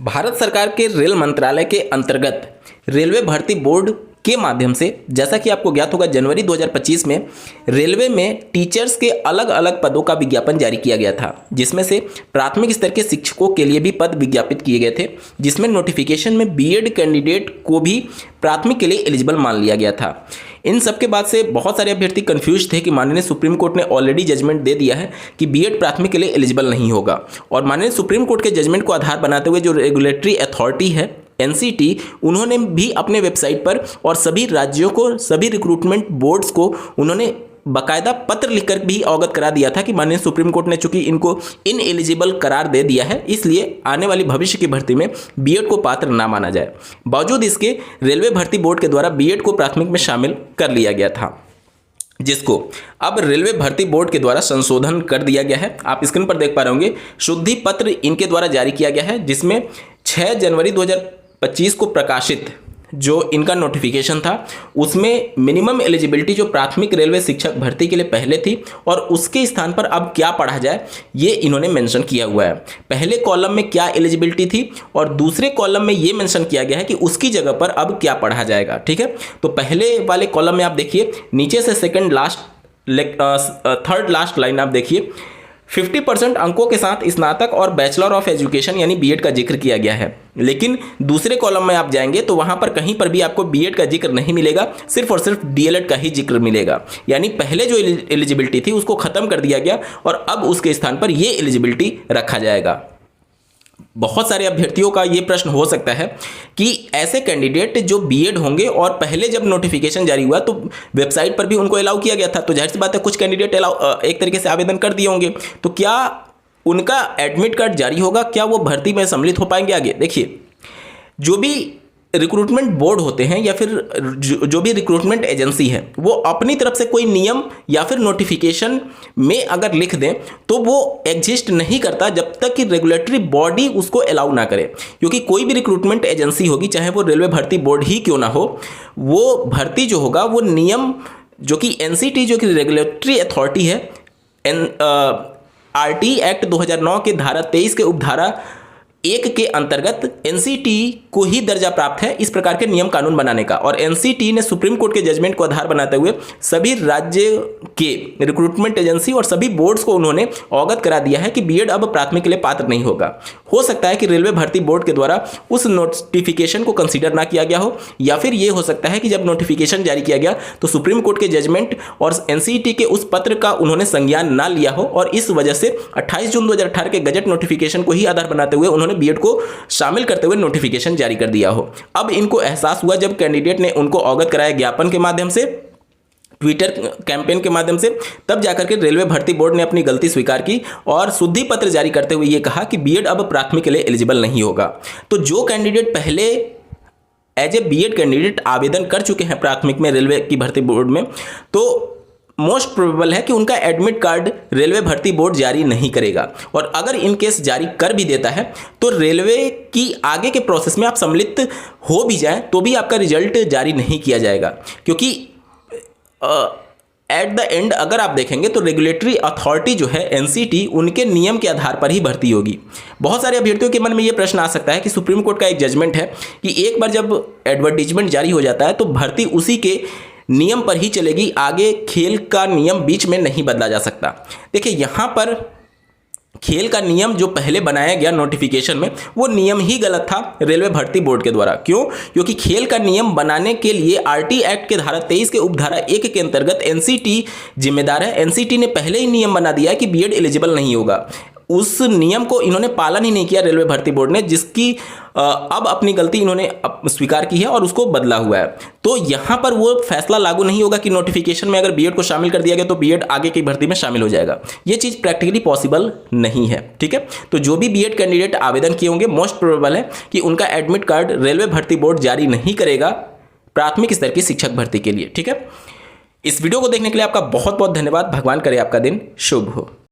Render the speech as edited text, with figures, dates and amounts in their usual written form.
भारत सरकार के रेल मंत्रालय के अंतर्गत रेलवे भर्ती बोर्ड के माध्यम से, जैसा कि आपको ज्ञात होगा, जनवरी 2025 में रेलवे में टीचर्स के अलग अलग पदों का विज्ञापन जारी किया गया था, जिसमें से प्राथमिक स्तर के शिक्षकों के लिए भी पद विज्ञापित किए गए थे, जिसमें नोटिफिकेशन में बीएड कैंडिडेट को भी प्राथमिक के लिए एलिजिबल मान लिया गया था। इन सब के बाद से बहुत सारे अभ्यर्थी कंफ्यूज थे कि माननीय सुप्रीम कोर्ट ने ऑलरेडी जजमेंट दे दिया है कि बीएड प्राथमिक के लिए एलिजिबल नहीं होगा, और माननीय सुप्रीम कोर्ट के जजमेंट को आधार बनाते हुए जो रेगुलेटरी अथॉरिटी है एनसीटी, उन्होंने भी अपने वेबसाइट पर और सभी राज्यों को, सभी रिक्रूटमेंट बोर्ड्स को उन्होंने बाकायदा पत्र लिखकर भी अवगत करा दिया था कि माननीय सुप्रीम कोर्ट ने चूंकि इनको इन एलिजिबल करार दे दिया है, इसलिए आने वाली भविष्य की भर्ती में बीएड को पात्र ना माना जाए। बावजूद इसके रेलवे भर्ती बोर्ड के द्वारा बीएड को प्राथमिक में शामिल कर लिया गया था, जिसको अब रेलवे भर्ती बोर्ड के द्वारा संशोधन कर दिया गया है। आप स्क्रीन पर देख पा रहे होंगे, शुद्धि पत्र इनके द्वारा जारी किया गया है, जिसमें 6 जनवरी 2025 को प्रकाशित जो इनका नोटिफिकेशन था उसमें मिनिमम एलिजिबिलिटी जो प्राथमिक रेलवे शिक्षक भर्ती के लिए पहले थी और उसके स्थान पर अब क्या पढ़ा जाए, ये इन्होंने मेंशन किया हुआ है। पहले कॉलम में क्या एलिजिबिलिटी थी और दूसरे कॉलम में ये मेंशन किया गया है कि उसकी जगह पर अब क्या पढ़ा जाएगा। ठीक है, तो पहले वाले कॉलम में आप देखिए, नीचे से थर्ड लास्ट लाइन आप देखिए, 50% अंकों के साथ स्नातक और बैचलर ऑफ एजुकेशन यानी बीएड का जिक्र किया गया है। लेकिन दूसरे कॉलम में आप जाएंगे तो वहां पर कहीं पर भी आपको बीएड का जिक्र नहीं मिलेगा, सिर्फ और सिर्फ डीएलएड का ही जिक्र मिलेगा। यानी पहले जो एलिजिबिलिटी थी उसको खत्म कर दिया गया और अब उसके स्थान पर ये एलिजिबिलिटी रखा जाएगा। बहुत सारे अभ्यर्थियों का ये प्रश्न हो सकता है कि ऐसे कैंडिडेट जो बीएड होंगे और पहले जब नोटिफिकेशन जारी हुआ तो वेबसाइट पर भी उनको अलाउ किया गया था, तो जाहिर सी बात है कुछ कैंडिडेट एक तरीके से आवेदन कर दिए होंगे, तो क्या उनका एडमिट कार्ड जारी होगा, क्या वो भर्ती में सम्मिलित हो पाएंगे आगे? देखिए, जो भी रिक्रूटमेंट बोर्ड होते हैं या फिर जो भी रिक्रूटमेंट एजेंसी है, वो अपनी तरफ से कोई नियम या फिर नोटिफिकेशन में अगर लिख दें तो वो एग्जिस्ट नहीं करता जब तक कि रेगुलेटरी बॉडी उसको अलाउ ना करे। क्योंकि कोई भी रिक्रूटमेंट एजेंसी होगी, चाहे वो रेलवे भर्ती बोर्ड ही क्यों ना हो, वो भर्ती जो होगा वो नियम जो कि एनसीटी जो कि रेगुलेटरी अथॉरिटी है, आरटी एक्ट 2009 के धारा 23 के उपधारा 1 के अंतर्गत एनसीटी को ही दर्जा प्राप्त है इस प्रकार के नियम कानून बनाने का। और एनसीटी ने सुप्रीम कोर्ट के जजमेंट को आधार बनाते हुए सभी राज्य के रिक्रूटमेंट एजेंसी और सभी बोर्ड्स को उन्होंने अवगत करा दिया है कि बीएड अब प्राथमिक के लिए पात्र नहीं होगा। हो सकता है कि रेलवे भर्ती बोर्ड के द्वारा उस नोटिफिकेशन को कंसीडर ना किया गया हो, या फिर ये हो सकता है कि जब नोटिफिकेशन जारी किया गया तो सुप्रीम कोर्ट के जजमेंट और एनसीटी के उस पत्र का उन्होंने संज्ञान ना लिया हो, और इस वजह से 28 जून 2018 के गजट नोटिफिकेशन को ही आधार बनाते हुए उन्होंने बीएड को शामिल करते हुए नोटिफिकेशन जारी कर दिया हो। अब इनको एहसास हुआ जब कैंडिडेट ने उनको अवगत कराया ज्ञापन के माध्यम से, ट्विटर कैंपेन के माध्यम से, तब जाकर के रेलवे भर्ती बोर्ड ने अपनी गलती स्वीकार की और शुद्धि पत्र जारी करते हुए ये कहा कि बीएड अब प्राथमिक के लिए एलिजिबल नहीं होगा। तो जो कैंडिडेट पहले एज ए बीएड कैंडिडेट आवेदन कर चुके हैं प्राथमिक में रेलवे की भर्ती बोर्ड में, तो मोस्ट प्रोबेबल है कि उनका एडमिट कार्ड रेलवे भर्ती बोर्ड जारी नहीं करेगा, और अगर इन केस जारी कर भी देता है तो रेलवे की आगे के प्रोसेस में आप सम्मिलित हो भी जाएं तो भी आपका रिजल्ट जारी नहीं किया जाएगा। क्योंकि एट द एंड अगर आप देखेंगे तो रेगुलेटरी अथॉरिटी जो है एनसीटी, उनके नियम के आधार पर ही भर्ती होगी। बहुत सारे अभ्यर्थियों के मन में ये प्रश्न आ सकता है कि सुप्रीम कोर्ट का एक जजमेंट है कि एक बार जब एडवर्टीजमेंट जारी हो जाता है तो भर्ती उसी के नियम पर ही चलेगी, आगे खेल का नियम बीच में नहीं बदला जा सकता। देखिए, यहाँ पर खेल का नियम जो पहले बनाया गया नोटिफिकेशन में, वो नियम ही गलत था रेलवे भर्ती बोर्ड के द्वारा। क्यों? क्योंकि खेल का नियम बनाने के लिए आरटी एक्ट के धारा 23 के उपधारा 1 के अंतर्गत एनसीटी जिम्मेदार है। एनसीटी ने पहले ही नियम बना दिया है कि बीएड एलिजिबल नहीं होगा। उस नियम को इन्होंने पालन ही नहीं किया रेलवे भर्ती बोर्ड ने, जिसकी अब अपनी गलती इन्होंने स्वीकार की है और उसको बदला हुआ है। तो यहाँ पर वो फैसला लागू नहीं होगा कि नोटिफिकेशन में अगर बीएड को शामिल कर दिया गया तो बीएड आगे की भर्ती में शामिल हो जाएगा। ये चीज़ प्रैक्टिकली पॉसिबल नहीं है। ठीक है, तो जो भी बीएड कैंडिडेट आवेदन किए होंगे, मोस्ट प्रोबेबल है कि उनका एडमिट कार्ड रेलवे भर्ती बोर्ड जारी नहीं करेगा प्राथमिक स्तर की शिक्षक भर्ती के लिए। ठीक है, इस वीडियो को देखने के लिए आपका बहुत बहुत धन्यवाद। भगवान करे आपका दिन शुभ हो।